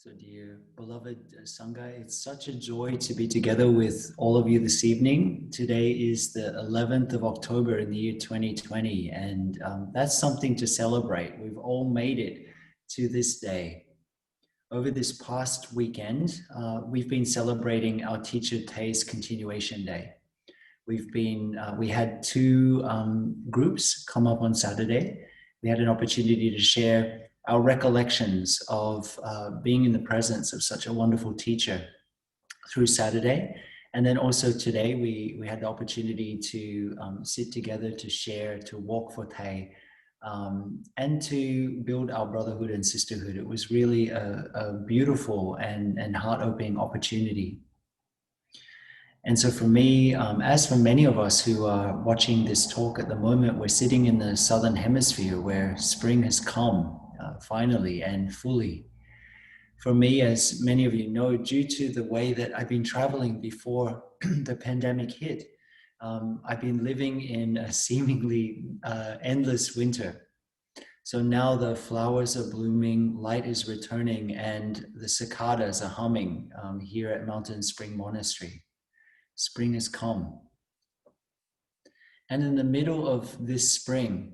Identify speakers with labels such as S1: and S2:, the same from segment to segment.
S1: So dear beloved Sangha, it's such a joy to be together with all of you this evening. Today is the 11th of October in the year 2020, and that's something to celebrate. We've all made it to this day. Over this past weekend, we've been celebrating our Teacher Tay's Continuation Day. We had two groups come up on Saturday. We had an opportunity to share our recollections of being in the presence of such a wonderful teacher through Saturday. And then also today, we had the opportunity to sit together, to share, to walk for Tay, and to build our brotherhood and sisterhood. It was really a beautiful and heart-opening opportunity. And so for me, as for many of us who are watching this talk at the moment, we're sitting in the Southern Hemisphere where spring has come finally and fully. For me, as many of you know, due to the way that I've been traveling before the pandemic hit, I've been living in a seemingly endless winter. So now the flowers are blooming, light is returning, and the cicadas are humming here at Mountain Spring Monastery. Spring has come. And in the middle of this spring,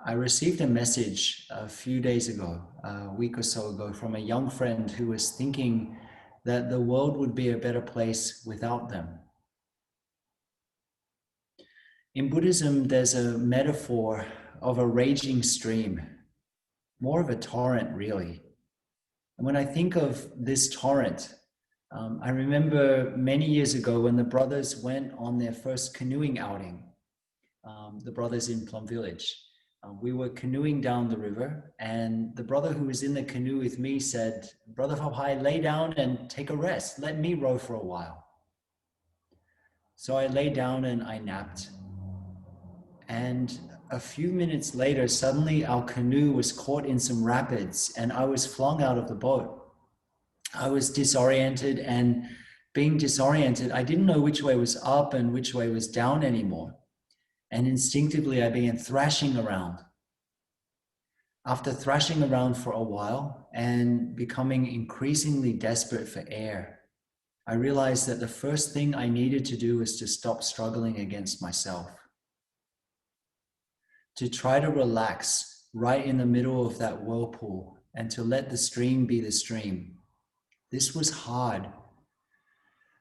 S1: I received a message a few days ago, a week or so ago, from a young friend who was thinking that the world would be a better place without them. In Buddhism, there's a metaphor of a raging stream, more of a torrent, really. And when I think of this torrent, I remember many years ago when the brothers went on their first canoeing outing, the brothers in Plum Village. We were canoeing down the river, and the brother who was in the canoe with me said, "Brother Phapai, lay down and take a rest. Let me row for a while." So I lay down and I napped. And a few minutes later, suddenly our canoe was caught in some rapids and I was flung out of the boat. I was disoriented, and being disoriented, I didn't know which way was up and which way was down anymore. And instinctively, I began thrashing around. After thrashing around for a while and becoming increasingly desperate for air, I realized that the first thing I needed to do was to stop struggling against myself. To try to relax right in the middle of that whirlpool and to let the stream be the stream. This was hard.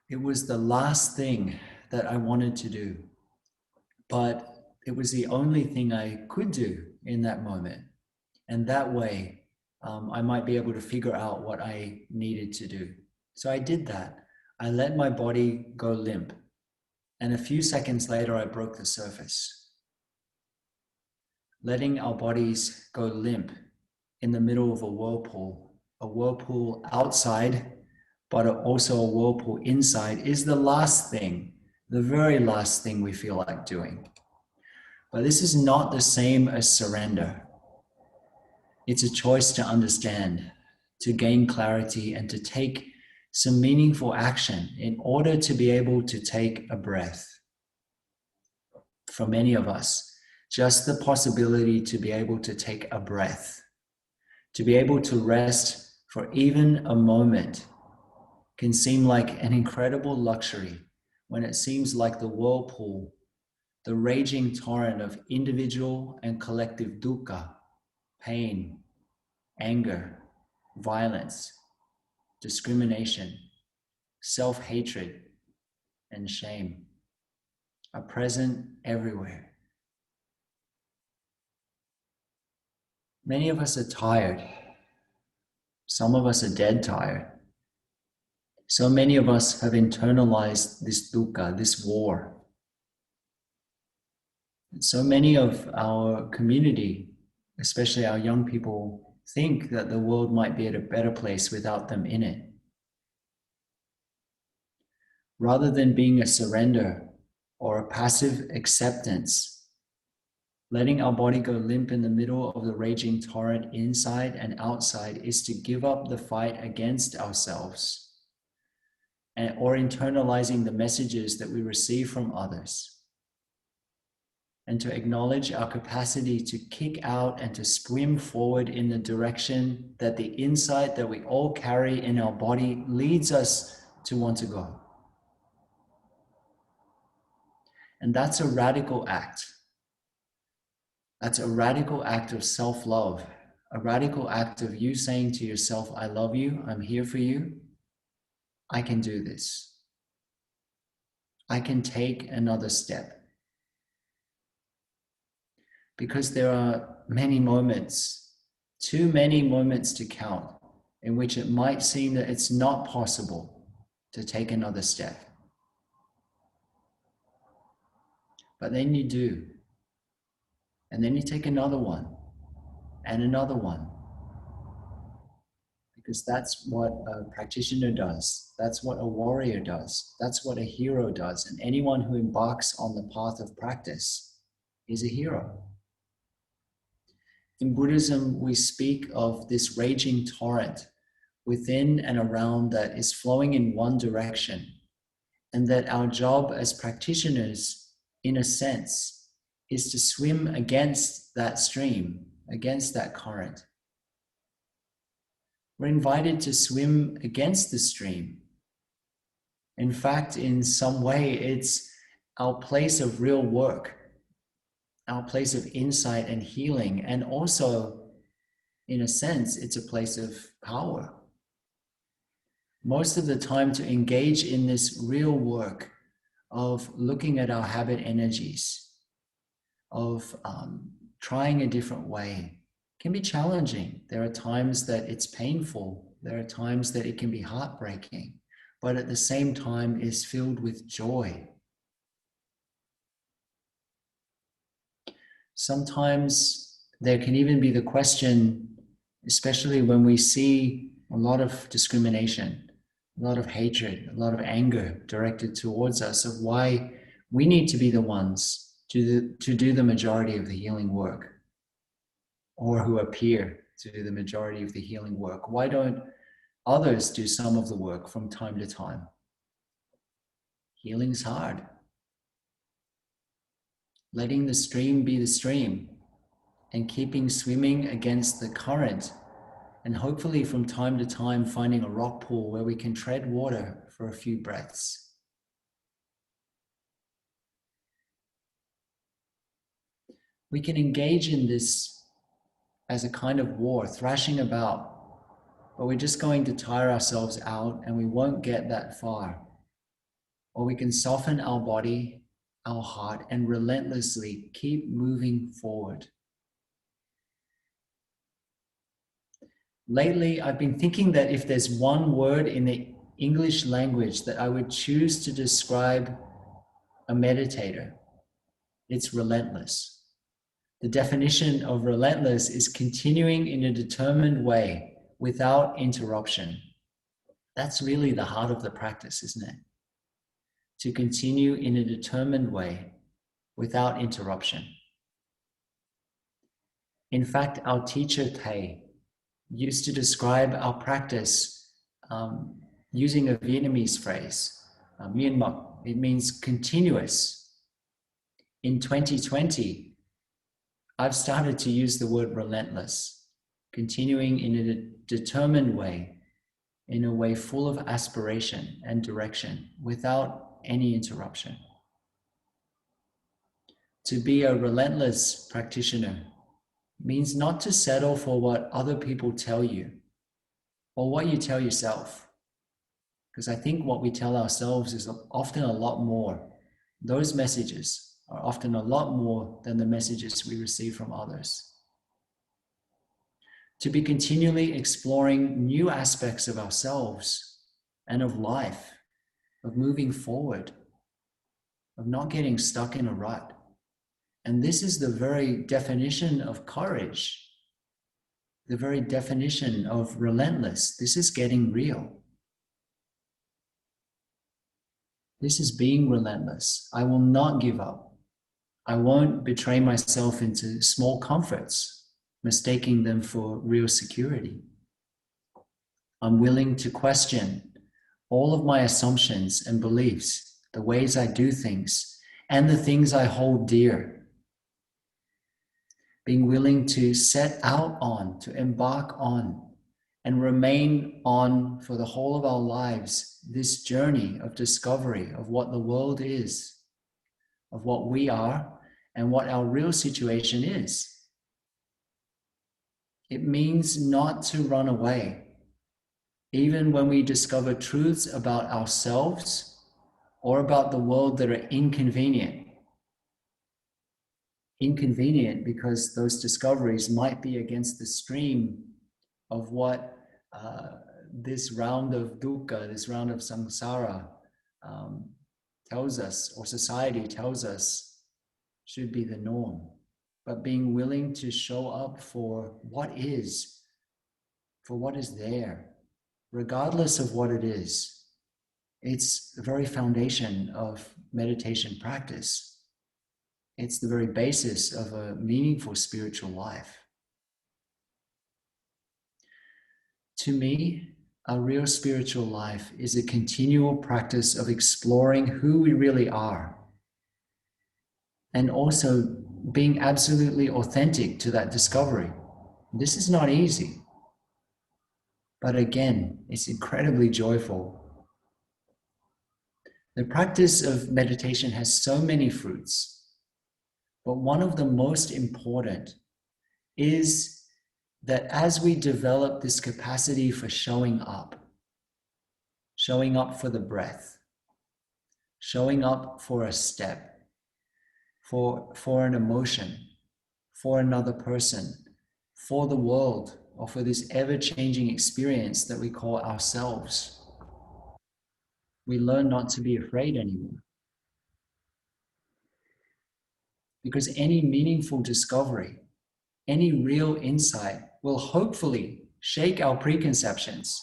S1: It was the last thing that I wanted to do. But it was the only thing I could do in that moment. And that way, I might be able to figure out what I needed to do. So I did that. I let my body go limp. And a few seconds later, I broke the surface. Letting our bodies go limp in the middle of a whirlpool outside, but also a whirlpool inside, is the last thing, the very last thing we feel like doing. But this is not the same as surrender. It's a choice to understand, to gain clarity, and to take some meaningful action in order to be able to take a breath. For many of us, just the possibility to be able to take a breath, to be able to rest for even a moment, can seem like an incredible luxury when it seems like the whirlpool, the raging torrent of individual and collective dukkha, pain, anger, violence, discrimination, self-hatred, and shame are present everywhere. Many of us are tired. Some of us are dead tired. So many of us have internalized this dukkha, this war. And so many of our community, especially our young people, think that the world might be at a better place without them in it. Rather than being a surrender or a passive acceptance, letting our body go limp in the middle of the raging torrent inside and outside is to give up the fight against ourselves or internalizing the messages that we receive from others. and to acknowledge our capacity to kick out and to swim forward in the direction that the insight that we all carry in our body leads us to want to go. And that's a radical act. That's a radical act of self-love, a radical act of you saying to yourself, I love you, I'm here for you, I can do this. I can take another step. Because there are many moments, too many moments to count, in which it might seem that it's not possible to take another step. But then you do. And then you take another one and another one. Because that's what a practitioner does. That's what a warrior does. That's what a hero does. And anyone who embarks on the path of practice is a hero. In Buddhism, we speak of this raging torrent within and around that is flowing in one direction, and that our job as practitioners, in a sense, is to swim against that stream, against that current. We're invited to swim against the stream. In fact, in some way, it's our place of real work, our place of insight and healing, and also, in a sense, it's a place of power. Most of the time, to engage in this real work of looking at our habit energies, of trying a different way, can be challenging. There are times that it's painful. There are times that it can be heartbreaking, but at the same time is filled with joy. Sometimes there can even be the question, especially when we see a lot of discrimination, a lot of hatred, a lot of anger directed towards us, of why we need to be the ones to do the majority of the healing work, or who appear to do the majority of the healing work. Why don't others do some of the work from time to time? Healing's hard. Letting the stream be the stream and keeping swimming against the current, and hopefully from time to time finding a rock pool where we can tread water for a few breaths. We can engage in this as a kind of war, thrashing about, but we're just going to tire ourselves out and we won't get that far. Or we can soften our body, our heart, and relentlessly keep moving forward. Lately, I've been thinking that if there's one word in the English language that I would choose to describe a meditator, it's relentless. The definition of relentless is continuing in a determined way without interruption. That's really the heart of the practice, isn't it? To continue in a determined way without interruption. In fact, our teacher Thay used to describe our practice using a Vietnamese phrase, Mien Mok. It means continuous. In 2020, I've started to use the word relentless, continuing in a determined way, in a way full of aspiration and direction, without any interruption. To be a relentless practitioner means not to settle for what other people tell you or what you tell yourself. Because I think what we tell ourselves is often a lot more. Those messages are often a lot more than the messages we receive from others. To be continually exploring new aspects of ourselves and of life, of moving forward, of not getting stuck in a rut. And this is the very definition of courage, the very definition of relentless. This is getting real. This is being relentless. I will not give up. I won't betray myself into small comforts, mistaking them for real security. I'm willing to question all of my assumptions and beliefs, the ways I do things, and the things I hold dear, being willing to set out on, to embark on, and remain on for the whole of our lives, this journey of discovery of what the world is, of what we are, and what our real situation is. It means not to run away, even when we discover truths about ourselves or about the world that are inconvenient. Inconvenient because those discoveries might be against the stream of what this round of dukkha, this round of samsara tells us, or society tells us should be the norm. But being willing to show up for what is there, regardless of what it is. It's the very foundation of meditation practice. It's the very basis of a meaningful spiritual life. To me, a real spiritual life is a continual practice of exploring who we really are, and also being absolutely authentic to that discovery. This is not easy, but again, it's incredibly joyful. The practice of meditation has so many fruits, but one of the most important is that as we develop this capacity for showing up for the breath, showing up for a step, for an emotion, for another person, for the world, or for this ever-changing experience that we call ourselves, we learn not to be afraid anymore. Because any meaningful discovery, any real insight will hopefully shake our preconceptions.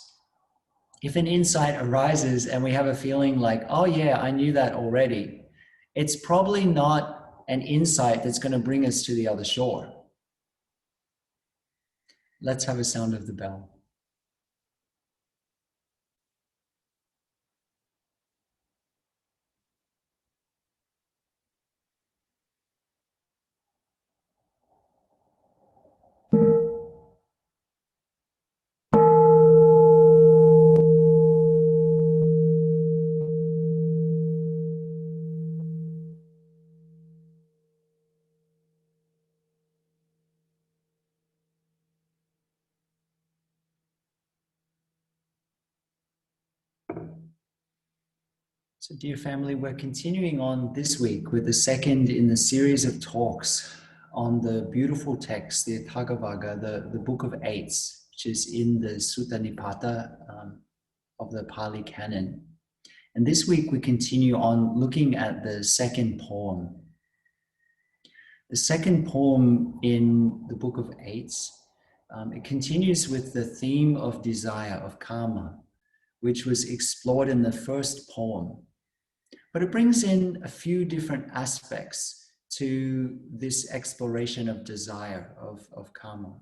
S1: If an insight arises and we have a feeling like, oh yeah, I knew that already, it's probably not an insight that's going to bring us to the other shore. Let's have a sound of the bell. So dear family, we're continuing on this week with the second in the series of talks on the beautiful text, the Thagavagga, the Book of Eights, which is in the Sutta Nipata of the Pali Canon. And this week we continue on looking at the second poem. The second poem in the Book of Eights, it continues with the theme of desire, of karma, which was explored in the first poem. But it brings in a few different aspects to this exploration of desire, of karma.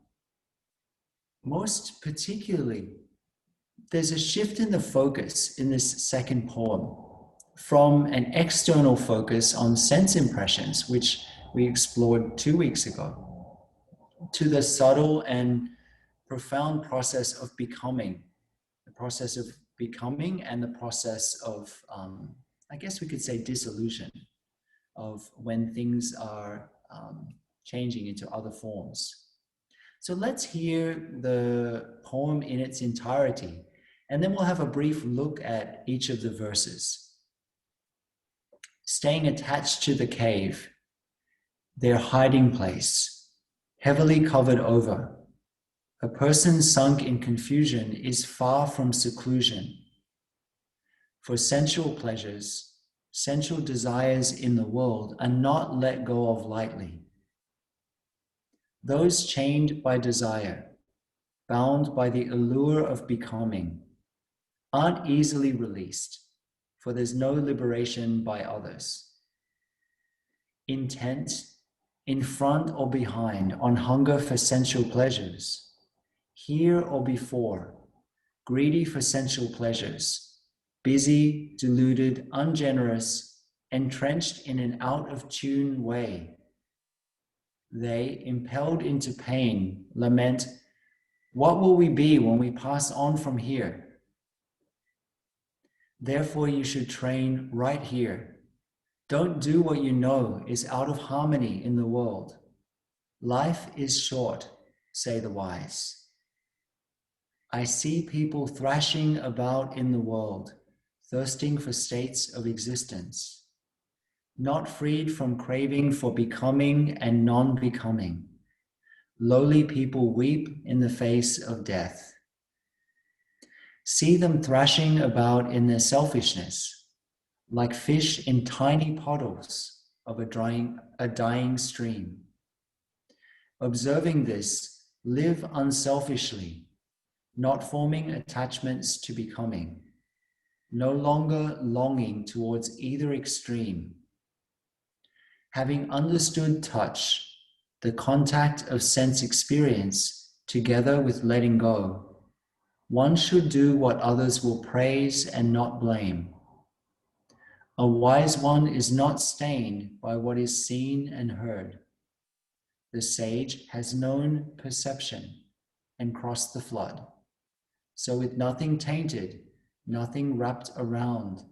S1: Most particularly, there's a shift in the focus in this second poem from an external focus on sense impressions, which we explored 2 weeks ago, to the subtle and profound process of becoming, the process of becoming and the process of, I guess we could say, dissolution, of when things are changing into other forms. So let's hear the poem in its entirety, and then we'll have a brief look at each of the verses. Staying attached to the cave, their hiding place, heavily covered over, a person sunk in confusion is far from seclusion. For sensual pleasures, sensual desires in the world are not let go of lightly. Those chained by desire, bound by the allure of becoming, aren't easily released, for there's no liberation by others. Intent, in front or behind, on hunger for sensual pleasures, here or before, greedy for sensual pleasures, busy, deluded, ungenerous, entrenched in an out-of-tune way. They, impelled into pain, lament, "What will we be when we pass on from here?" Therefore, you should train right here. Don't do what you know is out of harmony in the world. Life is short, say the wise. I see people thrashing about in the world, thirsting for states of existence, not freed from craving for becoming and non-becoming. Lowly people weep in the face of death. See them thrashing about in their selfishness, like fish in tiny puddles of a dying stream. Observing this, live unselfishly, not forming attachments to becoming, no longer longing towards either extreme. Having understood touch, the contact of sense experience, together with letting go, one should do what others will praise and not blame. A wise one is not stained by what is seen and heard. The sage has known perception and crossed the flood. So with nothing tainted, nothing wrapped around,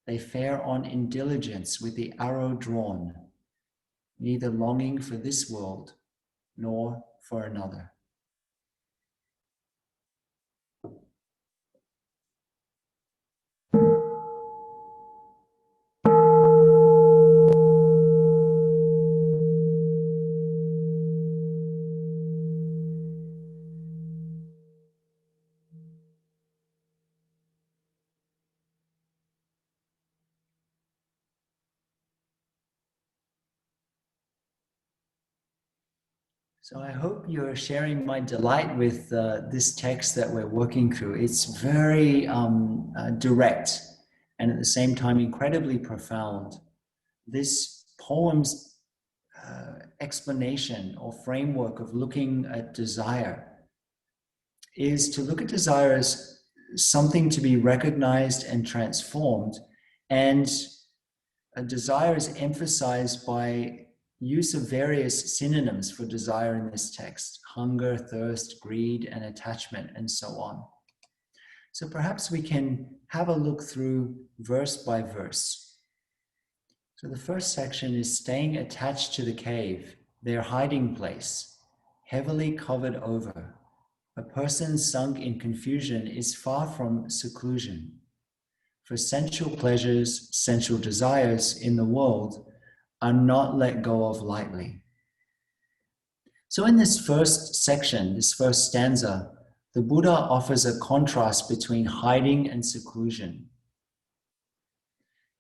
S1: they fare on in diligence with the arrow drawn, neither longing for this world nor for another. So I hope you're sharing my delight with this text that we're working through. It's very direct and at the same time incredibly profound. This poem's explanation or framework of looking at desire is to look at desire as something to be recognized and transformed, and a desire is emphasized by use of various synonyms for desire in this text: hunger, thirst, greed, and attachment, and so on. So perhaps we can have a look through verse by verse. So the first section is staying attached to the cave, their hiding place, heavily covered over. A person sunk in confusion is far from seclusion. For sensual pleasures, sensual desires in the world are not let go of lightly. So in this first section, this first stanza, the Buddha offers a contrast between hiding and seclusion.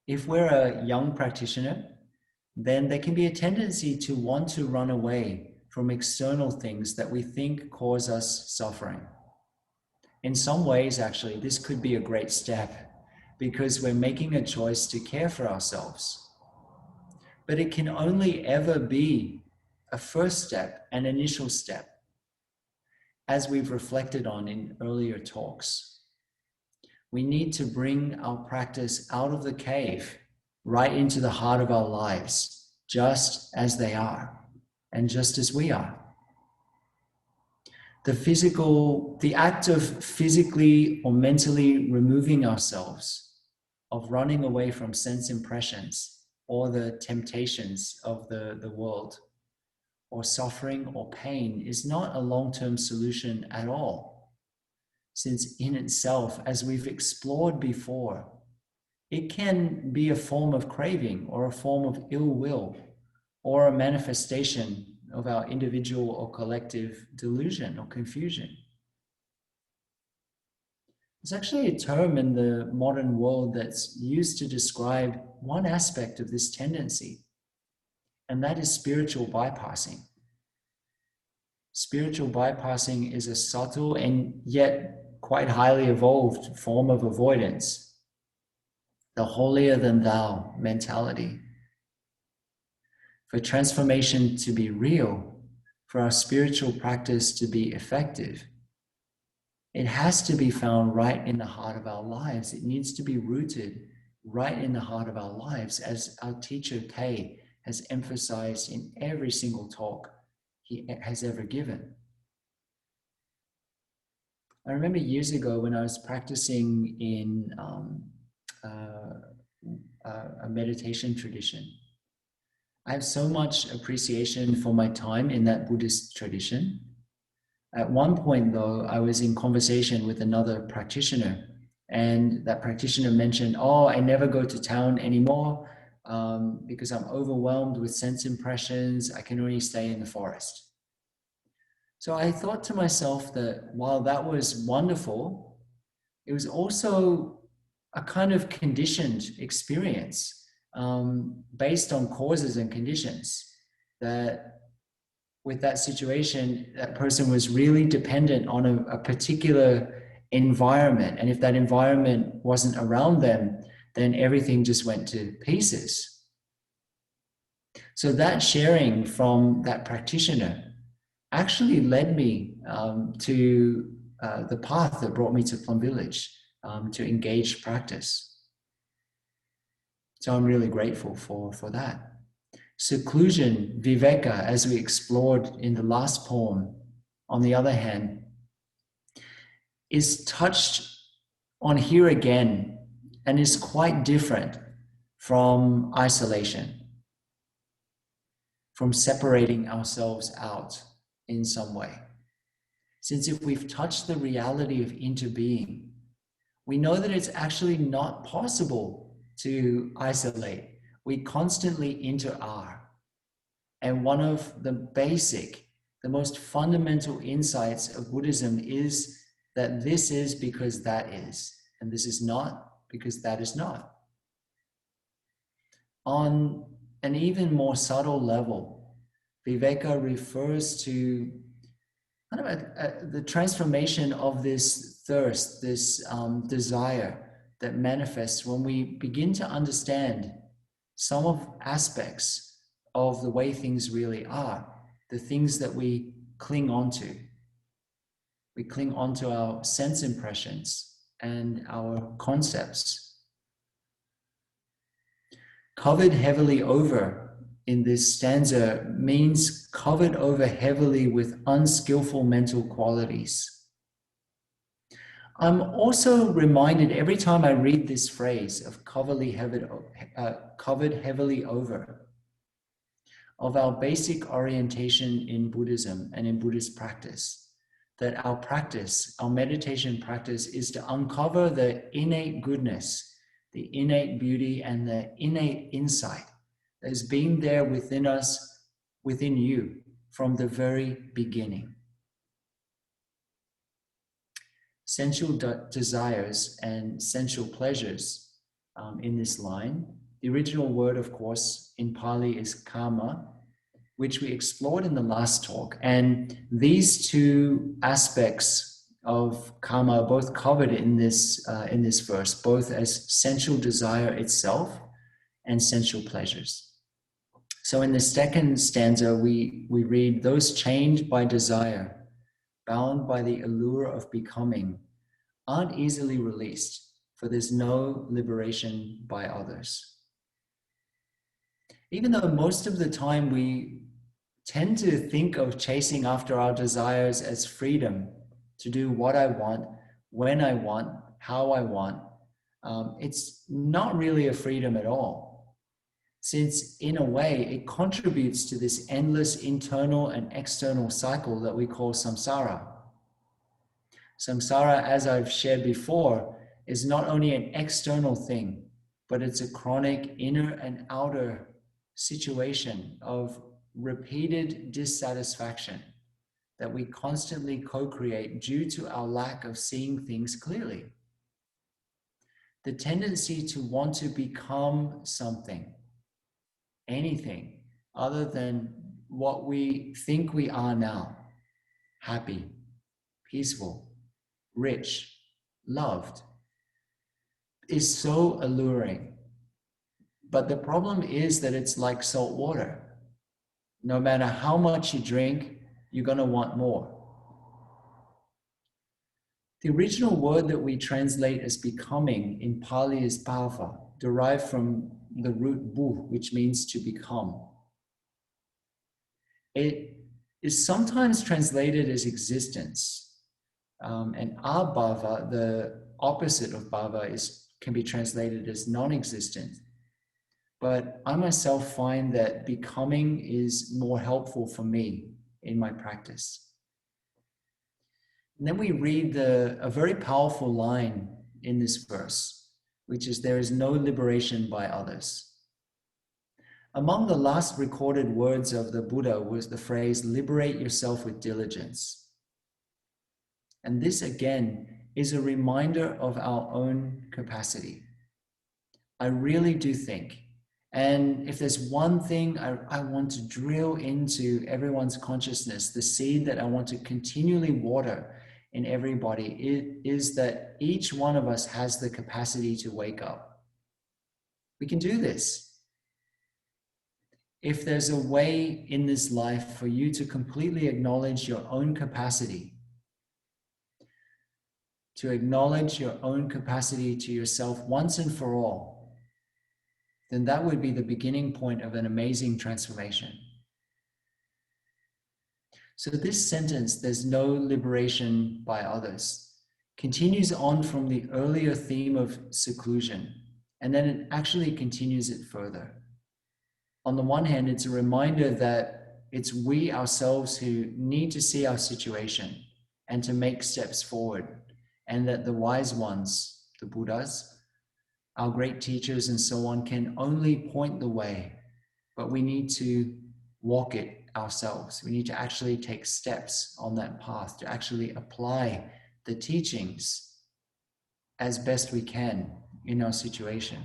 S1: If we're a young practitioner, then there can be a tendency to want to run away from external things that we think cause us suffering. In some ways, actually, this could be a great step because we're making a choice to care for ourselves. But it can only ever be a first step, an initial step, as we've reflected on in earlier talks. We need to bring our practice out of the cave, right into the heart of our lives, just as they are, and just as we are. The act of physically or mentally removing ourselves, of running away from sense impressions or the temptations of the world, or suffering or pain, is not a long-term solution at all. Since in itself, as we've explored before, it can be a form of craving or a form of ill will or a manifestation of our individual or collective delusion or confusion. There's actually a term in the modern world that's used to describe one aspect of this tendency, and that is spiritual bypassing. Spiritual bypassing is a subtle and yet quite highly evolved form of avoidance, the holier than thou mentality. For transformation to be real, for our spiritual practice to be effective, it has to be found right in the heart of our lives. It needs to be rooted right in the heart of our lives, as our teacher Tay has emphasized in every single talk he has ever given. I remember years ago when I was practicing in a meditation tradition. I have so much appreciation for my time in that Buddhist tradition. At one point, though, I was in conversation with another practitioner, and that practitioner mentioned, "Oh, I never go to town anymore because I'm overwhelmed with sense impressions. I can only stay in the forest." So I thought to myself that while that was wonderful, it was also a kind of conditioned experience based on causes and conditions, that with that situation, that person was really dependent on a particular environment. And if that environment wasn't around them, then everything just went to pieces. So that sharing from that practitioner actually led me to the path that brought me to Plum Village, to engage practice. So I'm really grateful for that. Seclusion, viveka, as we explored in the last poem, on the other hand, is touched on here again and is quite different from isolation, from separating ourselves out in some way. Since if we've touched the reality of interbeing, we know that it's actually not possible to isolate. We constantly inter-are. And one of the basic, the most fundamental insights of Buddhism is that this is because that is, and this is not because that is not. On an even more subtle level, Viveka refers to kind of the transformation of this thirst, this desire that manifests when we begin to understand some of aspects of the way things really are, the things that we cling onto. We cling onto our sense impressions and our concepts. Covered heavily over in this stanza means covered over heavily with unskillful mental qualities. I'm also reminded every time I read this phrase of covered heavily over, of our basic orientation in Buddhism and in Buddhist practice, that our practice, our meditation practice, is to uncover the innate goodness, the innate beauty, and the innate insight that has been there within us, within you, from the very beginning. Sensual desires and sensual pleasures in this line. The original word, of course, in Pali is kama, which we explored in the last talk. And these two aspects of kama are both covered in this verse, both as sensual desire itself and sensual pleasures. So in the second stanza, we read, "Those chained by desire, bound by the allure of becoming, aren't easily released, for there's no liberation by others." Even though most of the time we tend to think of chasing after our desires as freedom to do what I want, when I want, how I want, it's not really a freedom at all. Since in a way, it contributes to this endless internal and external cycle that we call samsara. Samsara, as I've shared before, is not only an external thing, but it's a chronic inner and outer situation of repeated dissatisfaction that we constantly co-create due to our lack of seeing things clearly. The tendency to want to become something, anything other than what we think we are now, happy, peaceful, rich, loved, is so alluring. But the problem is that it's like salt water. No matter how much you drink, you're going to want more. The original word that we translate as becoming in Pali is bhava, derived from the root bu, which means to become. It is sometimes translated as existence. And abhava, the opposite of bhava, can be translated as non-existent. But I myself find that becoming is more helpful for me in my practice. And then we read a very powerful line in this verse, which is, there is no liberation by others. Among the last recorded words of the Buddha was the phrase, liberate yourself with diligence. And this again is a reminder of our own capacity. I really do think, and if there's one thing I want to drill into everyone's consciousness, the seed that I want to continually water in everybody, it is that each one of us has the capacity to wake up. We can do this. If there's a way in this life for you to completely acknowledge your own capacity, to acknowledge your own capacity to yourself once and for all, then that would be the beginning point of an amazing transformation. So this sentence, there's no liberation by others, continues on from the earlier theme of seclusion, and then it actually continues it further. On the one hand, it's a reminder that it's we ourselves who need to see our situation and to make steps forward, and that the wise ones, the Buddhas, our great teachers and so on, can only point the way, but we need to walk it ourselves. We need to actually take steps on that path, to actually apply the teachings as best we can in our situation.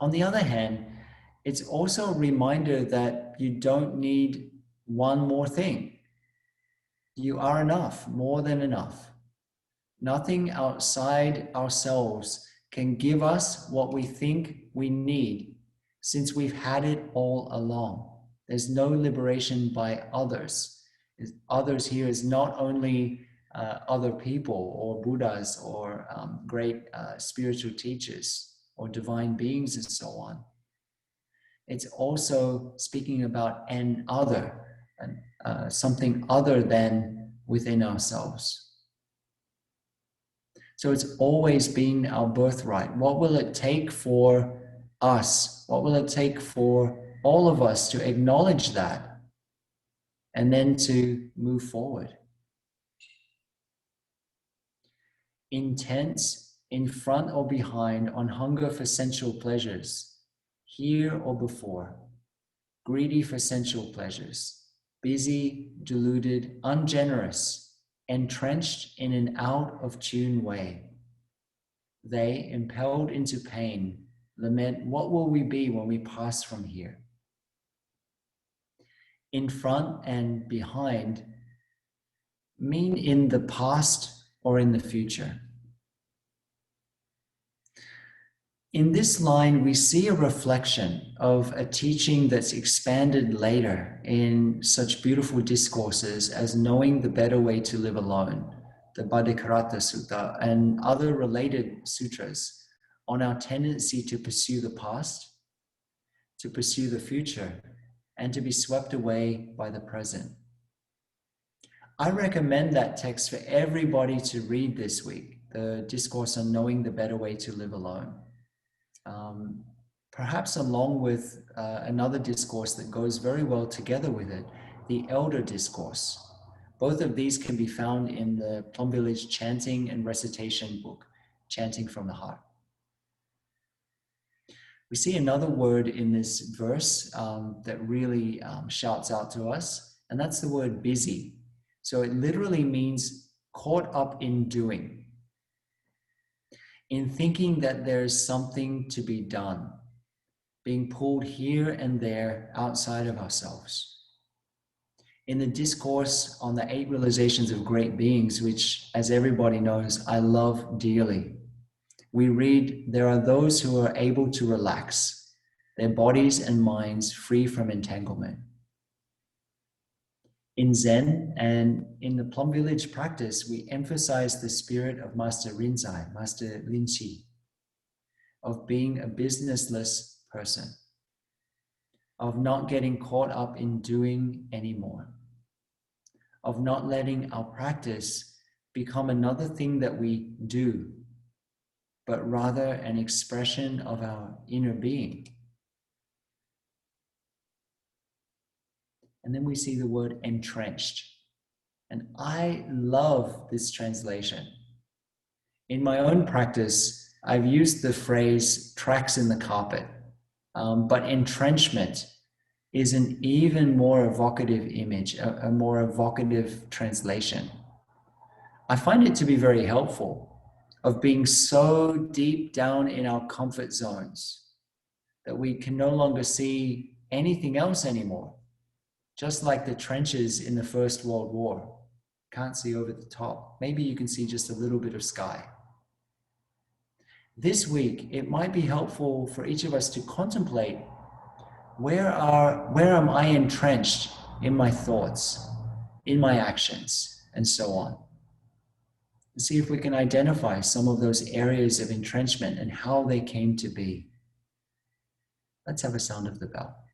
S1: On the other hand, it's also a reminder that you don't need one more thing. You are enough, more than enough. Nothing outside ourselves can give us what we think we need, since we've had it all along. There's no liberation by others. Others here is not only other people or Buddhas or great spiritual teachers or divine beings and so on. It's also speaking about an other, something other than within ourselves. So it's always been our birthright. What will it take for us? What will it take for all of us to acknowledge that and then to move forward? Intense, in front or behind, on hunger for sensual pleasures, here or before, greedy for sensual pleasures, busy, deluded, ungenerous, entrenched in an out of tune way. They, impelled into pain, lament, what will we be when we pass from here? In front and behind mean in the past or in the future. In this line, we see a reflection of a teaching that's expanded later in such beautiful discourses as Knowing the Better Way to Live Alone, the Bhaddekaratta Sutta, and other related sutras on our tendency to pursue the past, to pursue the future, and to be swept away by the present. I recommend that text for everybody to read this week, the Discourse on Knowing the Better Way to Live Alone. Perhaps along with another discourse that goes very well together with it, the Elder Discourse. Both of these can be found in the Plum Village chanting and recitation book, Chanting from the Heart. We see another word in this verse that really shouts out to us, and that's the word busy. So it literally means caught up in doing, in thinking that there's something to be done, being pulled here and there outside of ourselves. In the Discourse on the 8 Realizations of Great Beings, which, as everybody knows, I love dearly, we read, there are those who are able to relax, their bodies and minds free from entanglement. In Zen and in the Plum Village practice, we emphasize the spirit of Master Rinzai, Master Rinchi, of being a businessless person, of not getting caught up in doing anymore. of not letting our practice become another thing that we do, but rather an expression of our inner being. And then we see the word entrenched. And I love this translation. In my own practice, I've used the phrase tracks in the carpet, but entrenchment is an even more evocative image, a more evocative translation. I find it to be very helpful of being so deep down in our comfort zones that we can no longer see anything else anymore. Just like the trenches in the First World War. Can't see over the top. Maybe you can see just a little bit of sky. This week, it might be helpful for each of us to contemplate where am I entrenched in my thoughts, in my actions, and so on. And see if we can identify some of those areas of entrenchment and how they came to be. Let's have a sound of the bell.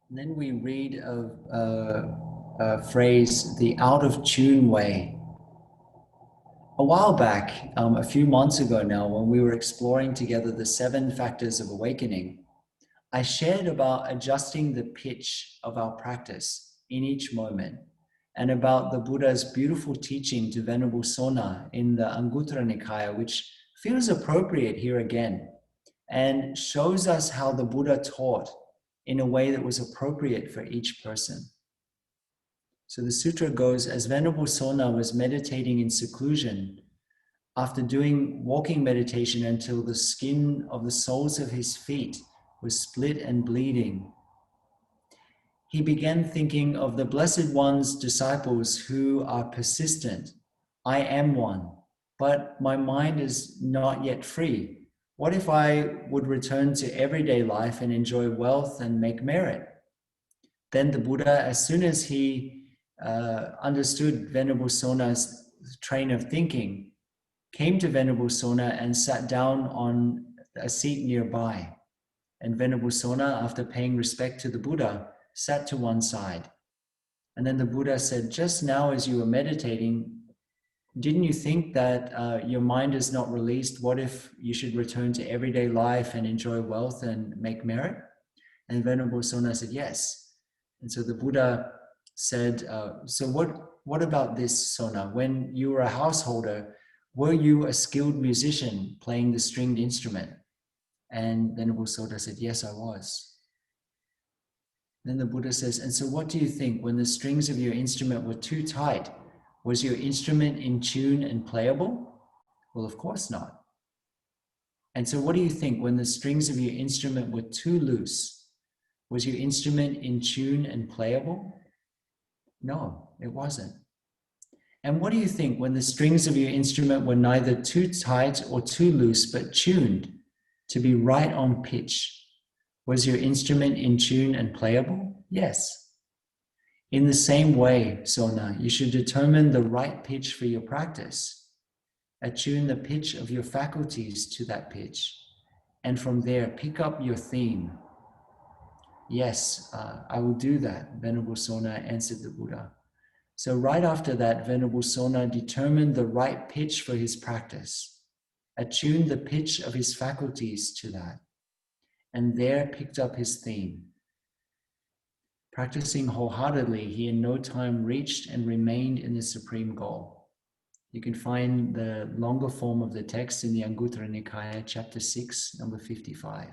S1: And then we read a phrase, the out of tune way. A while back, a few months ago now, when we were exploring together the 7 factors of awakening, I shared about adjusting the pitch of our practice in each moment and about the Buddha's beautiful teaching to Venerable Sona in the Anguttara Nikaya, which feels appropriate here again and shows us how the Buddha taught in a way that was appropriate for each person. So the sutra goes, as Venerable Sona was meditating in seclusion, after doing walking meditation until the skin of the soles of his feet was split and bleeding, he began thinking of the Blessed One's disciples who are persistent. I am one, but my mind is not yet free. What if I would return to everyday life and enjoy wealth and make merit? Then the Buddha, as soon as he understood Venerable Sona's train of thinking, came to Venerable Sona and sat down on a seat nearby. And Venerable Sona, after paying respect to the Buddha, sat to one side. And then the Buddha said, just now as you were meditating, didn't you think that your mind is not released? What if you should return to everyday life and enjoy wealth and make merit? And Venerable Sona said, yes. And so the Buddha said, so what about this, Sona? When you were a householder, were you a skilled musician playing the stringed instrument? And Venerable Sona said, yes, I was. Then the Buddha says, and so what do you think when the strings of your instrument were too tight? Was your instrument in tune and playable? Well, of course not. And so what do you think when the strings of your instrument were too loose? Was your instrument in tune and playable? No, it wasn't. And what do you think when the strings of your instrument were neither too tight or too loose, but tuned to be right on pitch? Was your instrument in tune and playable? Yes. In the same way, Sona, you should determine the right pitch for your practice. Attune the pitch of your faculties to that pitch. And from there, pick up your theme. Yes, I will do that, Venerable Sona answered the Buddha. So right after that, Venerable Sona determined the right pitch for his practice, attuned the pitch of his faculties to that, and there picked up his theme. Practicing wholeheartedly, he in no time reached and remained in the supreme goal. You can find the longer form of the text in the Anguttara Nikaya, chapter 6, number 55.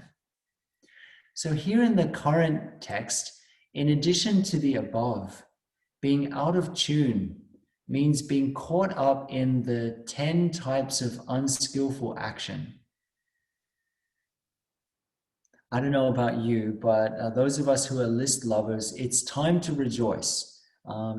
S1: So here in the current text, in addition to the above, being out of tune means being caught up in the 10 types of unskillful action I don't know about you, but those of us who are list lovers, it's time to rejoice.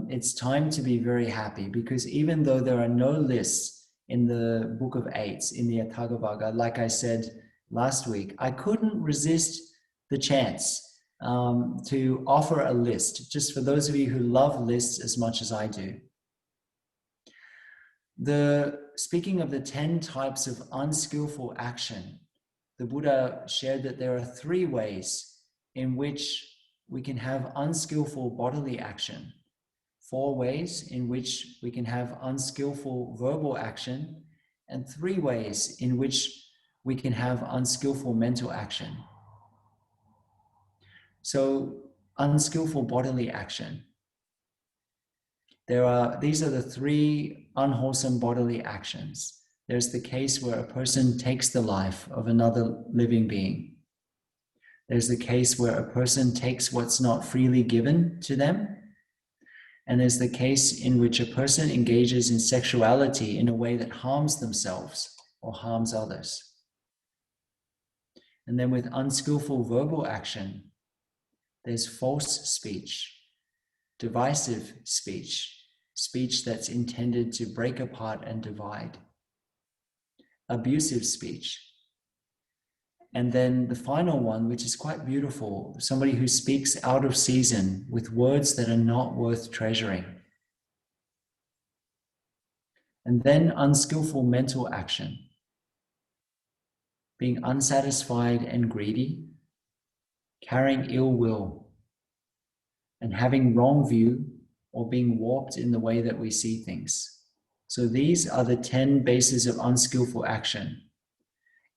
S1: It's time to be very happy, because even though there are no lists in the Book of Eights, in the Atthagavagga, like I said last week, I couldn't resist the chance to offer a list, just for those of you who love lists as much as I do. Speaking of the 10 types of unskillful action, the Buddha shared that there are 3 ways in which we can have unskillful bodily action, 4 ways in which we can have unskillful verbal action, and 3 ways in which we can have unskillful mental action. So, unskillful bodily action. These are the 3 unwholesome bodily actions. There's the case where a person takes the life of another living being. There's the case where a person takes what's not freely given to them. And there's the case in which a person engages in sexuality in a way that harms themselves or harms others. And then with unskillful verbal action, there's false speech, divisive speech, speech that's intended to break apart and divide, abusive speech. And then the final one, which is quite beautiful, somebody who speaks out of season with words that are not worth treasuring. And then unskillful mental action, being unsatisfied and greedy, carrying ill will, and having wrong view or being warped in the way that we see things. So these are the 10 bases of unskillful action.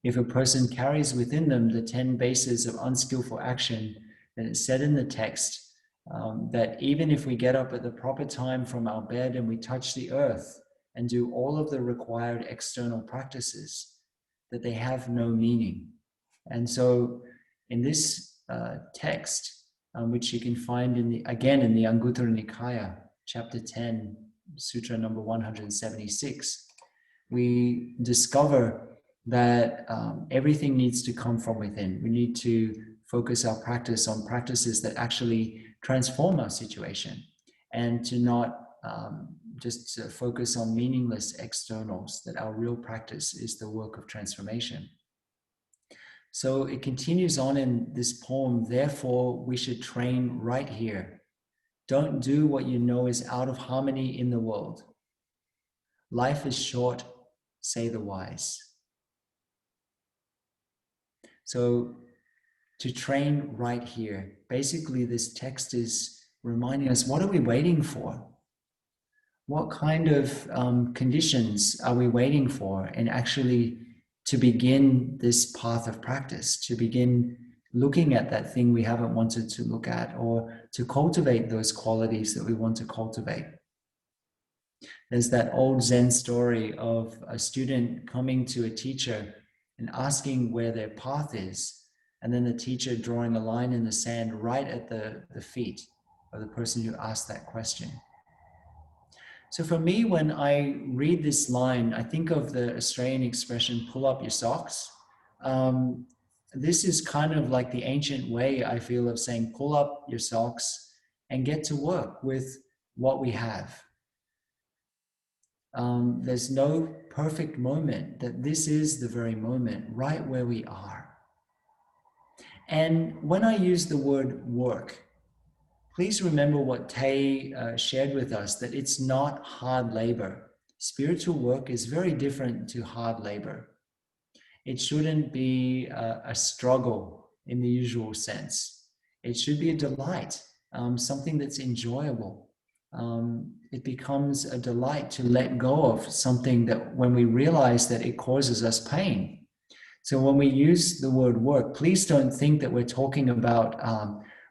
S1: If a person carries within them the 10 bases of unskillful action, then it's said in the text that even if we get up at the proper time from our bed and we touch the earth and do all of the required external practices, that they have no meaning. And so in this text, which you can find in the Anguttara Nikaya, chapter 10, sutra number 176, we discover that everything needs to come from within. We need to focus our practice on practices that actually transform our situation, and to not just focus on meaningless externals, that our real practice is the work of transformation. So it continues on in this poem, therefore we should train right here. Don't do what you know is out of harmony in the world. Life is short, say the wise. So to train right here, basically this text is reminding us, what are we waiting for? What kind of conditions are we waiting for? And actually to begin this path of practice, to begin looking at that thing we haven't wanted to look at, or to cultivate those qualities that we want to cultivate. There's that old Zen story of a student coming to a teacher and asking where their path is, and then the teacher drawing a line in the sand right at the feet of the person who asked that question. So for me, when I read this line, I think of the Australian expression, pull up your socks. This is kind of like the ancient way, I feel, of saying, pull up your socks and get to work with what we have. There's no perfect moment, that this is the very moment, right where we are. And when I use the word work, please remember what Tay shared with us, that it's not hard labor. Spiritual work is very different to hard labor. It shouldn't be a struggle in the usual sense. It should be a delight, something that's enjoyable. It becomes a delight to let go of something that when we realize that it causes us pain. So when we use the word work, please don't think that we're talking about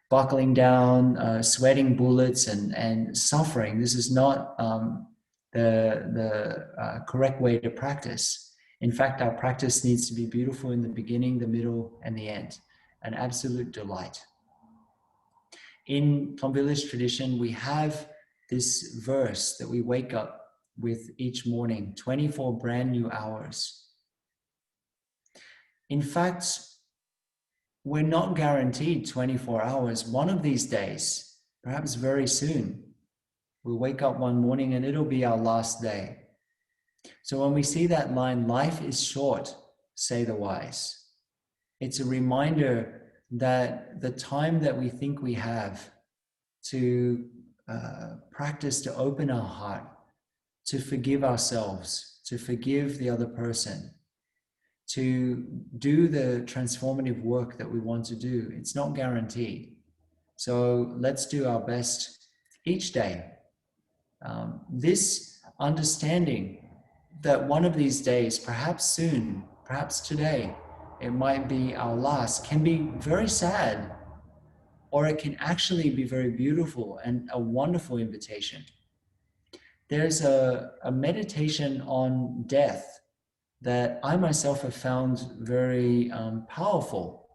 S1: buckling down, sweating bullets and suffering. This is not the correct way to practice. In fact, our practice needs to be beautiful in the beginning, the middle, and the end, an absolute delight. In Plum Village tradition, we have this verse that we wake up with each morning, 24 brand new hours. In fact, we're not guaranteed 24 hours. One of these days, perhaps very soon, we'll wake up one morning and it'll be our last day. So when we see that line, life is short, say the wise, it's a reminder that the time that we think we have to practice to open our heart, to forgive ourselves, to forgive the other person, to do the transformative work that we want to do, it's not guaranteed. So let's do our best each day. This understanding that one of these days, perhaps soon, perhaps today, it might be our last, can be very sad, or it can actually be very beautiful and a wonderful invitation. There's a meditation on death that I myself have found very powerful,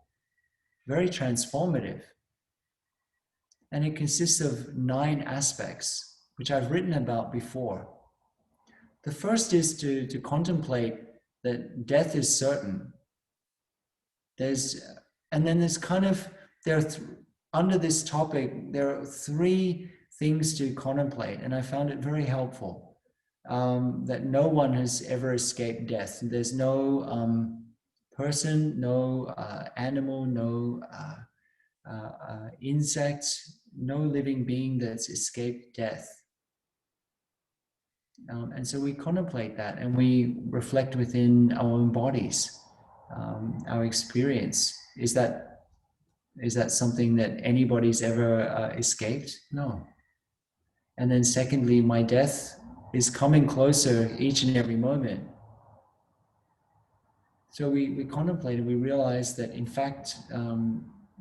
S1: very transformative. And it consists of 9 aspects, which I've written about before. The first is to contemplate that death is certain. Under this topic, there are 3 things to contemplate, and I found it very helpful. That no one has ever escaped death. There's no person, no animal, no insect, no living being that's escaped death. And so we contemplate that and we reflect within our own bodies, our experience. Is that something that anybody's ever escaped? No. And then secondly, my death is coming closer each and every moment. So we contemplate and we realize that in fact,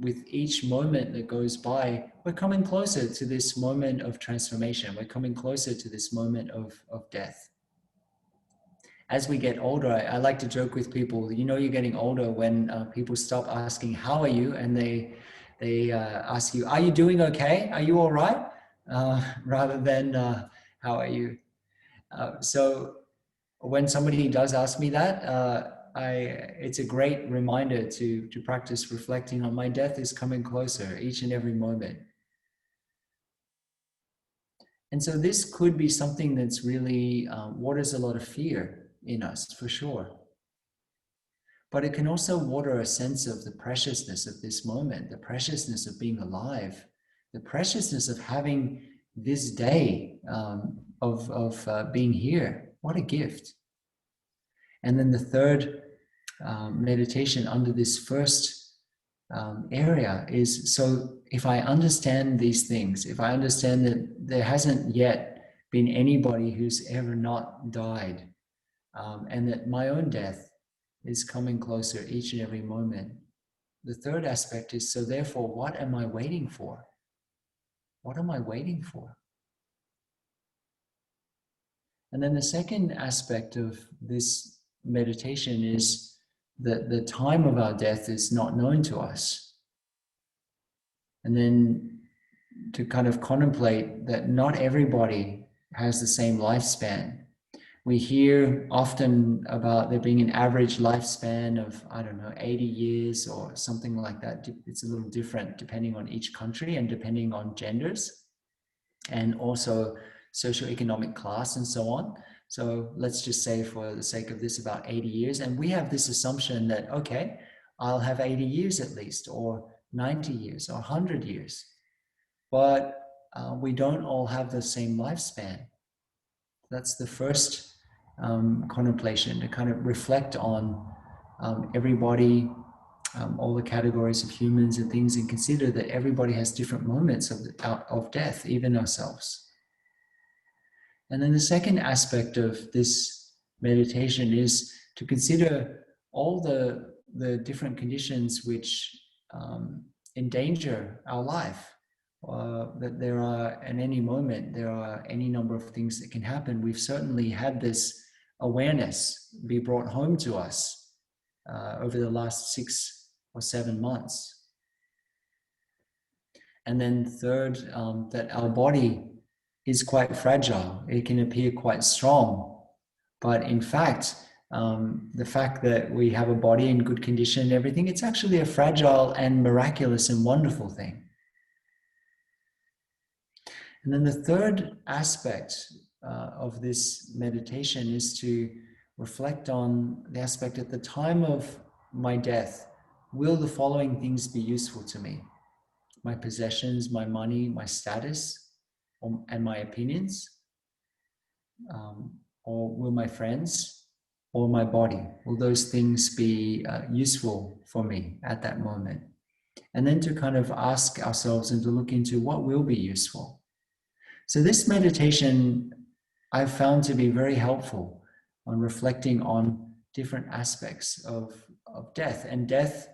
S1: with each moment that goes by, we're coming closer to this moment of transformation. We're coming closer to this moment of death. As we get older, I like to joke with people, you're getting older when people stop asking, how are you? And they ask you, are you doing okay? Are you all right? Rather than, how are you? So when somebody does ask me that, it's a great reminder to practice reflecting on my death is coming closer each and every moment. And so this could be something that's really waters a lot of fear in us, for sure. But it can also water a sense of the preciousness of this moment, the preciousness of being alive, the preciousness of having this day of being here. What a gift. And then the third meditation under this first area is, so if I understand these things, if I understand that there hasn't yet been anybody who's ever not died, and that my own death is coming closer each and every moment. The third aspect is, so therefore, what am I waiting for? What am I waiting for? And then the second aspect of this meditation is that the time of our death is not known to us. And then to kind of contemplate that not everybody has the same lifespan. We hear often about there being an average lifespan of, 80 years or something like that. It's a little different depending on each country and depending on genders and also socioeconomic class and so on. So let's just say for the sake of this about 80 years. And we have this assumption that, okay, I'll have 80 years at least, or 90 years or 100 years. But we don't all have the same lifespan. That's the first contemplation, to kind of reflect on everybody, all the categories of humans and things, and consider that everybody has different moments of death, even ourselves. And then the second aspect of this meditation is to consider all the different conditions which endanger our life. That there are, at any moment, there are any number of things that can happen. We've certainly had this awareness be brought home to us over the last 6 or 7 months. And then third, that our body is quite fragile. It can appear quite strong, but in fact, the fact that we have a body in good condition and everything, it's actually a fragile and miraculous and wonderful thing. And then the third aspect of this meditation is to reflect on the aspect at the time of my death, will the following things be useful to me? My possessions, my money, my status, and my opinions? Or will my friends or my body, will those things be useful for me at that moment? And then to kind of ask ourselves and to look into what will be useful. So this meditation I've found to be very helpful on reflecting on different aspects of death. And death,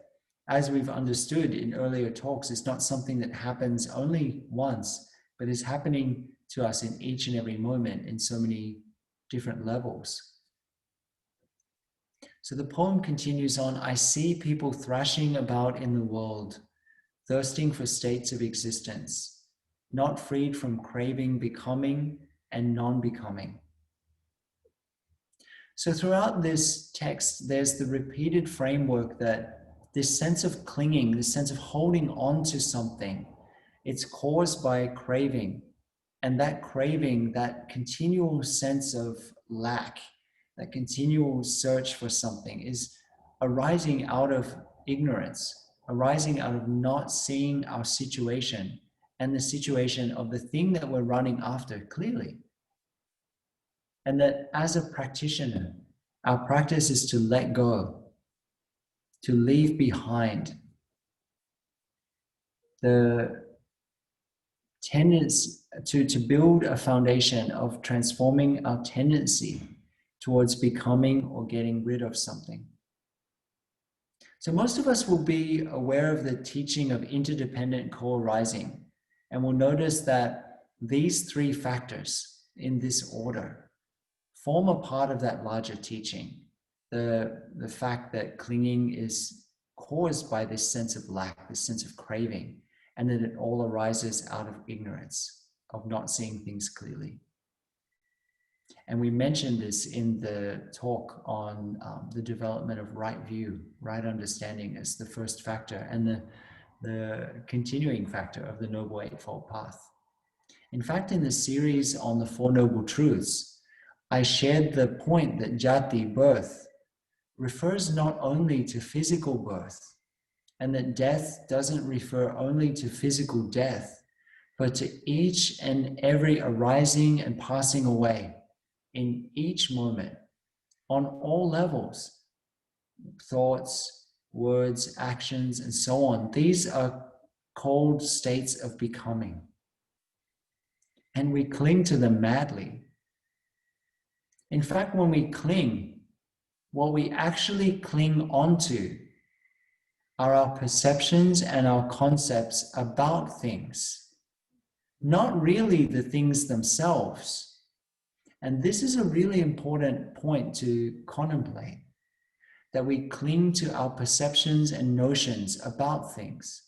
S1: as we've understood in earlier talks, is not something that happens only once, but is happening to us in each and every moment in so many different levels. So the poem continues on, I see people thrashing about in the world, thirsting for states of existence, not freed from craving, becoming, and non-becoming. So throughout this text, there's the repeated framework that this sense of clinging, this sense of holding on to something, it's caused by craving. And that craving, that continual sense of lack, that continual search for something is arising out of ignorance, arising out of not seeing our situation and the situation of the thing that we're running after clearly. And that as a practitioner, our practice is to let go, to leave behind the tendency to build a foundation of transforming our tendency towards becoming or getting rid of something. So most of us will be aware of the teaching of interdependent co-arising, and will notice that these three factors in this order form a part of that larger teaching. The fact that clinging is caused by this sense of lack, this sense of craving, and that it all arises out of ignorance, of not seeing things clearly. And we mentioned this in the talk on the development of right view, right understanding as the first factor, and the continuing factor of the Noble Eightfold Path. In fact, in the series on the Four Noble Truths, I shared the point that jati, birth, refers not only to physical birth, and that death doesn't refer only to physical death, but to each and every arising and passing away in each moment, on all levels, thoughts, words, actions, and so on. These are called states of becoming. And we cling to them madly. In fact, when we cling, what we actually cling onto are our perceptions and our concepts about things, not really the things themselves. And this is a really important point to contemplate, that we cling to our perceptions and notions about things,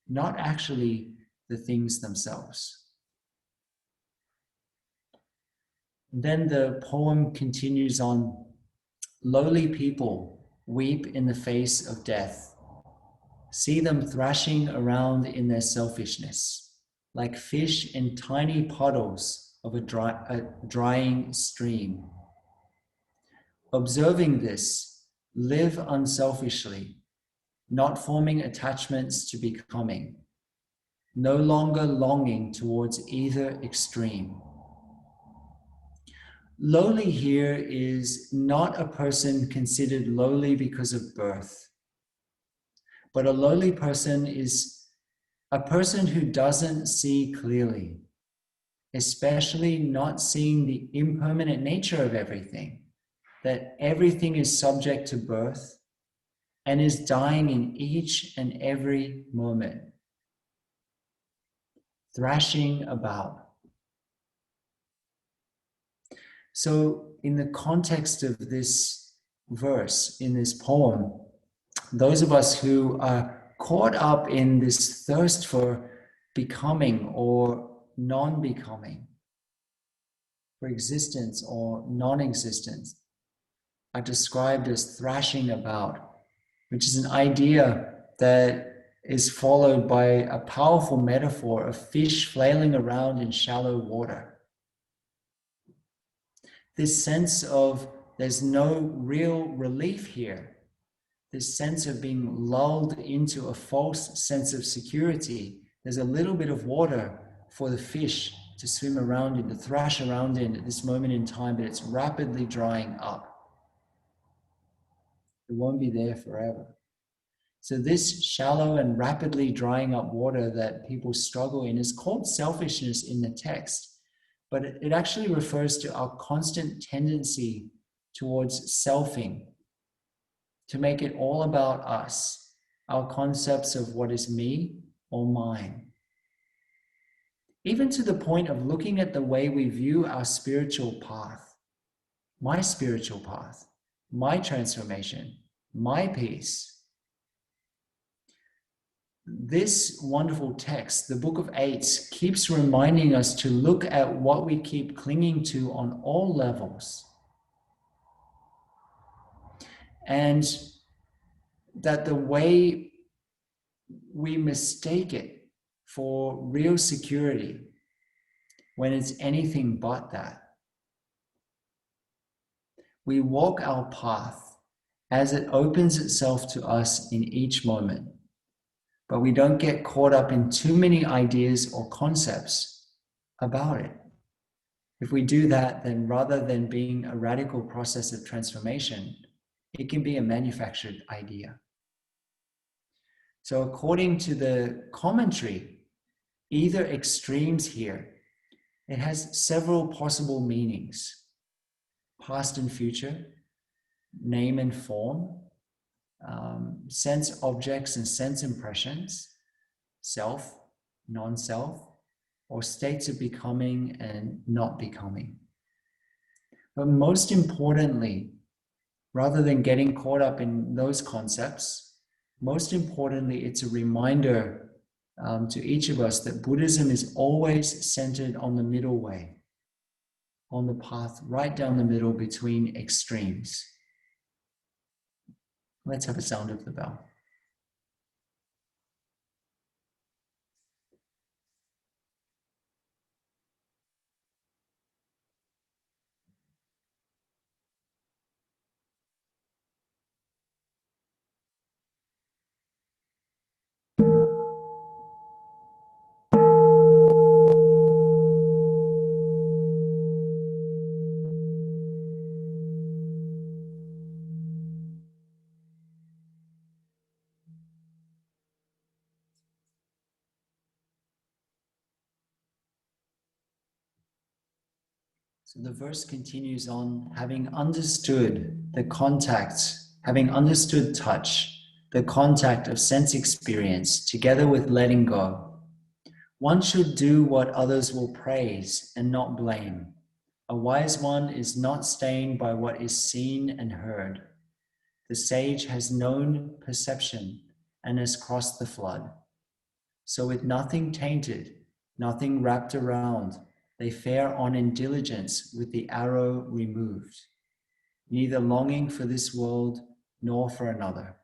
S1: not actually the things themselves. Then the poem continues on, lowly people weep in the face of death. See them thrashing around in their selfishness, like fish in tiny puddles of a drying stream. Observing this, live unselfishly, not forming attachments to becoming, no longer longing towards either extreme. Lowly here is not a person considered lowly because of birth, but a lowly person is a person who doesn't see clearly, especially not seeing the impermanent nature of everything, that everything is subject to birth and is dying in each and every moment, thrashing about. So in the context of this verse, in this poem, those of us who are caught up in this thirst for becoming or non-becoming, for existence or non-existence, are described as thrashing about, which is an idea that is followed by a powerful metaphor of fish flailing around in shallow water. This sense of there's no real relief here, this sense of being lulled into a false sense of security. There's a little bit of water for the fish to swim around in, to thrash around in at this moment in time, but it's rapidly drying up. It won't be there forever. So this shallow and rapidly drying up water that people struggle in is called selfishness in the text, but it actually refers to our constant tendency towards selfing, to make it all about us, our concepts of what is me or mine. Even to the point of looking at the way we view our spiritual path, my spiritual path, my transformation, my peace. This wonderful text, the Book of Eights, keeps reminding us to look at what we keep clinging to on all levels. And that the way we mistake it for real security, when it's anything but that. We walk our path as it opens itself to us in each moment. But we don't get caught up in too many ideas or concepts about it. If we do that, then rather than being a radical process of transformation, it can be a manufactured idea. So according to the commentary, either extremes here, it has several possible meanings: past and future, name and form, sense objects and sense impressions, self, non-self, or states of becoming and not becoming. But most importantly, rather than getting caught up in those concepts, most importantly, it's a reminder to each of us that Buddhism is always centered on the middle way, on the path right down the middle between extremes. Let's have a sound of the bell. So the verse continues on, having understood the contact, having understood touch, the contact of sense experience, together with letting go. One should do what others will praise and not blame. A wise one is not stained by what is seen and heard. The sage has known perception and has crossed the flood. So with nothing tainted, nothing wrapped around, they fare on in diligence with the arrow removed, neither longing for this world nor for another.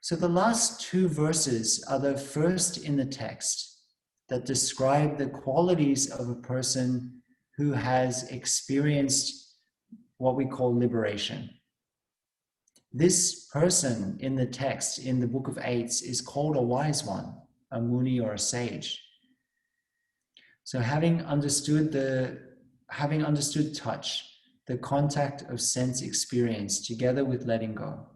S1: So the last two verses are the first in the text that describe the qualities of a person who has experienced what we call liberation. This person in the text, in the Book of Eights, is called a wise one, a muni or a sage. So having understood touch, the contact of sense experience, together with letting go.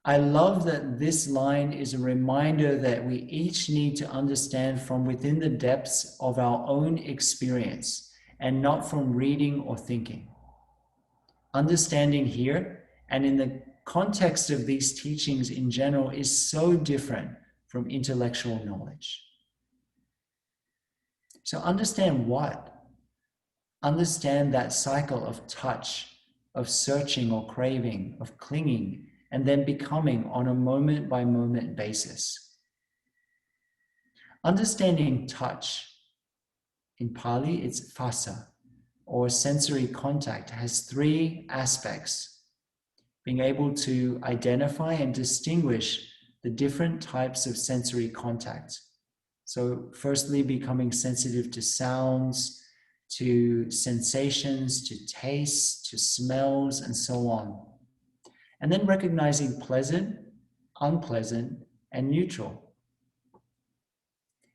S1: I love that this line is a reminder that we each need to understand from within the depths of our own experience and not from reading or thinking. Understanding here and in the context of these teachings in general is so different from intellectual knowledge. So understand what? Understand that cycle of touch, of searching or craving, of clinging, and then becoming on a moment-by-moment basis. Understanding touch, in Pali it's phassa, or sensory contact has three aspects: being able to identify and distinguish the different types of sensory contact. So firstly, becoming sensitive to sounds, to sensations, to tastes, to smells, and so on. And then recognizing pleasant, unpleasant, and neutral.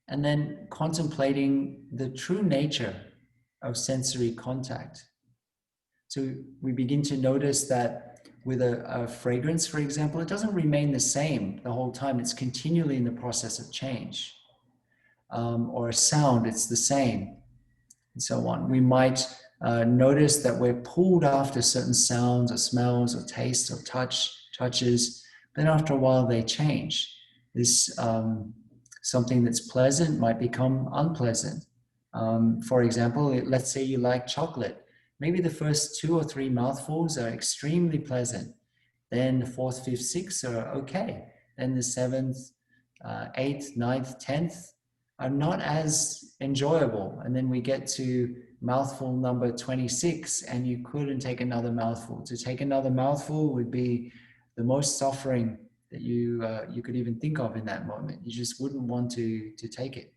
S1: And then contemplating the true nature of sensory contact. So we begin to notice that with a fragrance, for example, it doesn't remain the same the whole time. It's continually in the process of change. Or a sound, it's the same, and so on. We might notice that we're pulled after certain sounds or smells or tastes or touches, then after a while they change. This something that's pleasant might become unpleasant. For example, let's say you like chocolate. Maybe the first 2 or 3 mouthfuls are extremely pleasant. Then the 4th, 5th, 6th are okay. Then the 7th, 8th, 9th, 10th are not as enjoyable. And then we get to mouthful number 26 and you couldn't take another mouthful. To take another mouthful would be the most suffering that you could even think of in that moment. You just wouldn't want to take it.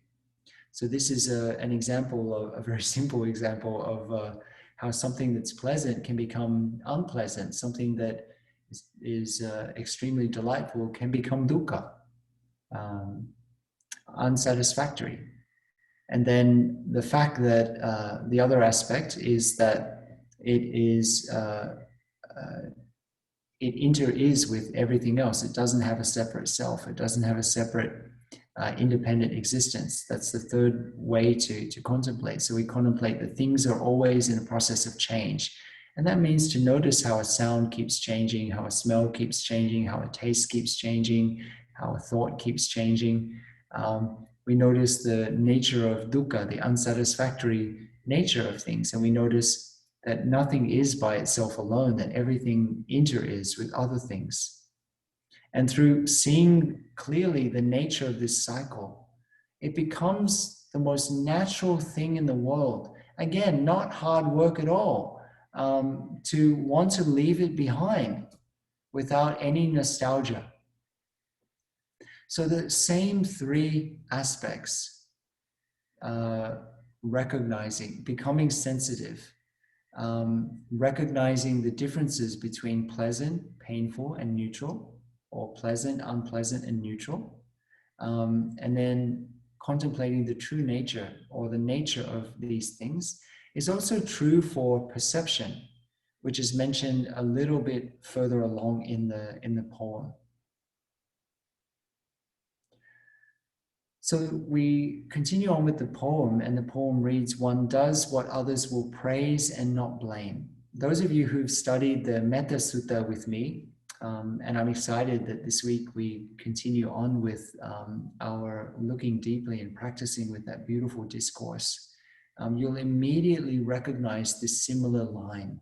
S1: So this is an example of a very simple example of how something that's pleasant can become unpleasant. Something that is extremely delightful can become dukkha, unsatisfactory. And then the fact that the other aspect is that it is it inter-is with everything else. It doesn't have a separate self. It doesn't have a separate independent existence. That's the third way to contemplate. So we contemplate that things are always in a process of change. And that means to notice how a sound keeps changing, how a smell keeps changing, how a taste keeps changing, how a thought keeps changing. We notice the nature of dukkha, the unsatisfactory nature of things. And we notice that nothing is by itself alone, that everything inter-is with other things. And through seeing clearly the nature of this cycle, it becomes the most natural thing in the world. Again, not hard work at all, to want to leave it behind without any nostalgia. So the same three aspects, recognizing, becoming sensitive, recognizing the differences between pleasant, painful, and neutral, or pleasant, unpleasant, and neutral, and then contemplating the true nature or the nature of these things is also true for perception, which is mentioned a little bit further along in the poem. So we continue on with the poem, and the poem reads, "One does what others will praise and not blame." Those of you who've studied the Metta Sutta with me, and I'm excited that this week we continue on with our looking deeply and practicing with that beautiful discourse, you'll immediately recognize this similar line.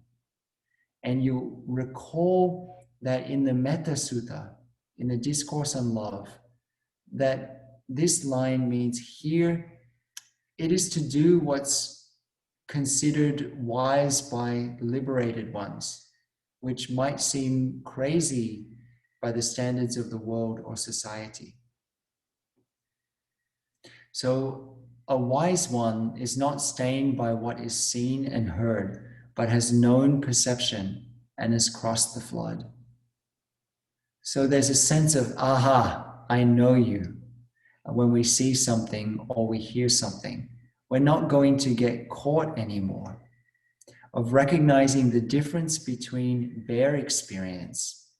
S1: And you'll recall that in the Metta Sutta, in the Discourse on Love, that this line means here, it is to do what's considered wise by liberated ones, which might seem crazy by the standards of the world or society. So a wise one is not stained by what is seen and heard, but has known perception and has crossed the flood. So there's a sense of, aha, I know you. When we see something or we hear something, we're not going to get caught anymore. Of recognizing the difference between bare experience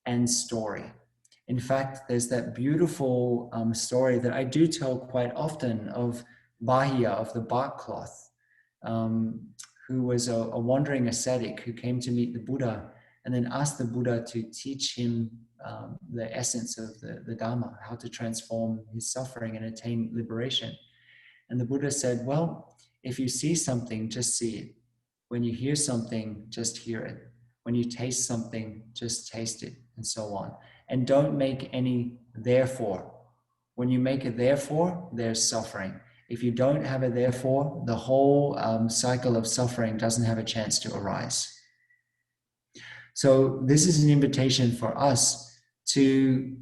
S1: and story. In fact, there's that beautiful story that I do tell quite often of Bahia, of the bark cloth, who was a wandering ascetic who came to meet the Buddha and then asked the Buddha to teach him the essence of the Dharma, how to transform his suffering and attain liberation. And the Buddha said, well, if you see something, just see it. When you hear something, just hear it. When you taste something, just taste it, and so on. And don't make any therefore. When you make a therefore, there's suffering. If you don't have a therefore, the whole cycle of suffering doesn't have a chance to arise. So this is an invitation for us to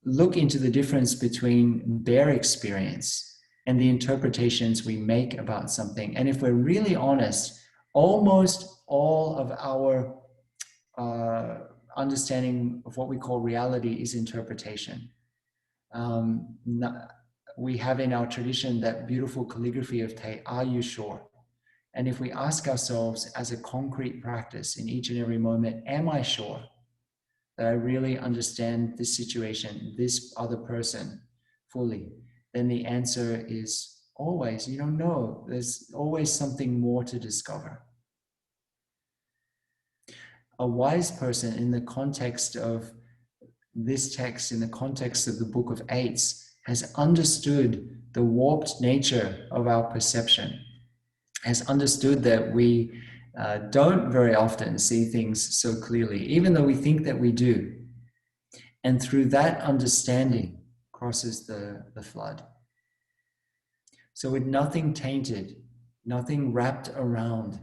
S1: look into the difference between bare experience and the interpretations we make about something. And if we're really honest, almost all of our understanding of what we call reality is interpretation. We have in our tradition that beautiful calligraphy of Te, are you sure? And if we ask ourselves as a concrete practice in each and every moment, am I sure that I really understand this situation, this other person fully? Then the answer is always, you don't know. There's always something more to discover. A wise person in the context of this text, in the context of the Book of Eights, has understood the warped nature of our perception, has understood that we don't very often see things so clearly, even though we think that we do. And through that understanding crosses the flood. So with nothing tainted, nothing wrapped around,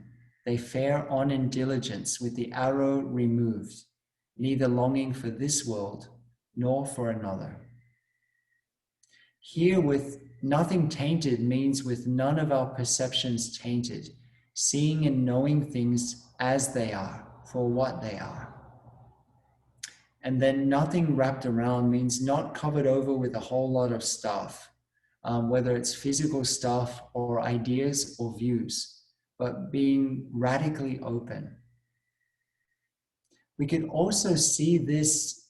S1: they fare on in diligence with the arrow removed, neither longing for this world nor for another. Here with nothing tainted means with none of our perceptions tainted, seeing and knowing things as they are, for what they are. And then nothing wrapped around means not covered over with a whole lot of stuff, whether it's physical stuff or ideas or views, but being radically open. We can also see this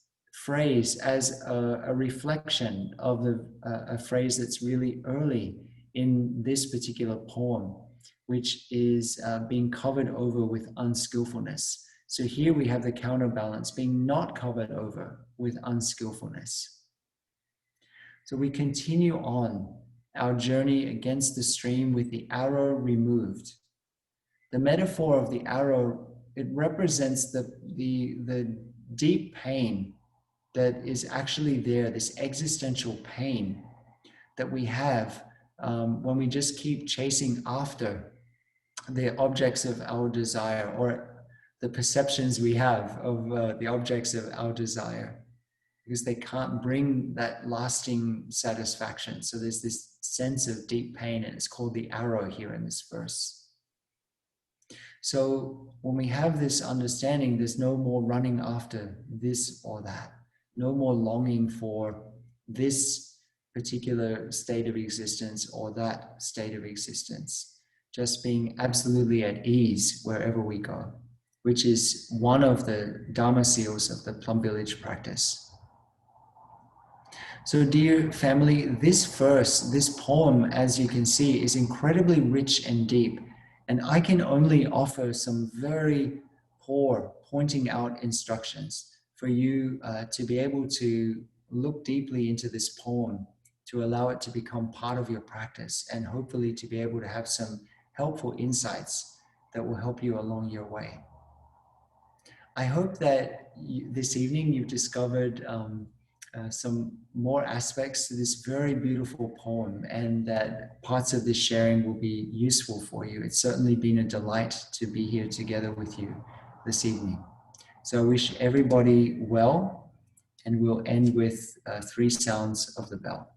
S1: phrase as a reflection of a phrase that's really early in this particular poem, which is being covered over with unskillfulness. So here we have the counterbalance, being not covered over with unskillfulness. So we continue on our journey against the stream with the arrow removed. The metaphor of the arrow, it represents the deep pain that is actually there, this existential pain that we have when we just keep chasing after the objects of our desire, or the perceptions we have of the objects of our desire, because they can't bring that lasting satisfaction. So there's this sense of deep pain, and it's called the arrow here in this verse. So when we have this understanding, there's no more running after this or that, no more longing for this particular state of existence or that state of existence, just being absolutely at ease wherever we go, which is one of the Dharma seals of the Plum Village practice. So dear family, this verse, this poem, as you can see, is incredibly rich and deep. And I can only offer some very poor pointing out instructions for you to be able to look deeply into this poem, to allow it to become part of your practice, and hopefully to be able to have some helpful insights that will help you along your way. I hope that this evening you've discovered some more aspects to this very beautiful poem, and that parts of this sharing will be useful for you. It's certainly been a delight to be here together with you this evening. So I wish everybody well, and we'll end with 3 sounds of the bell.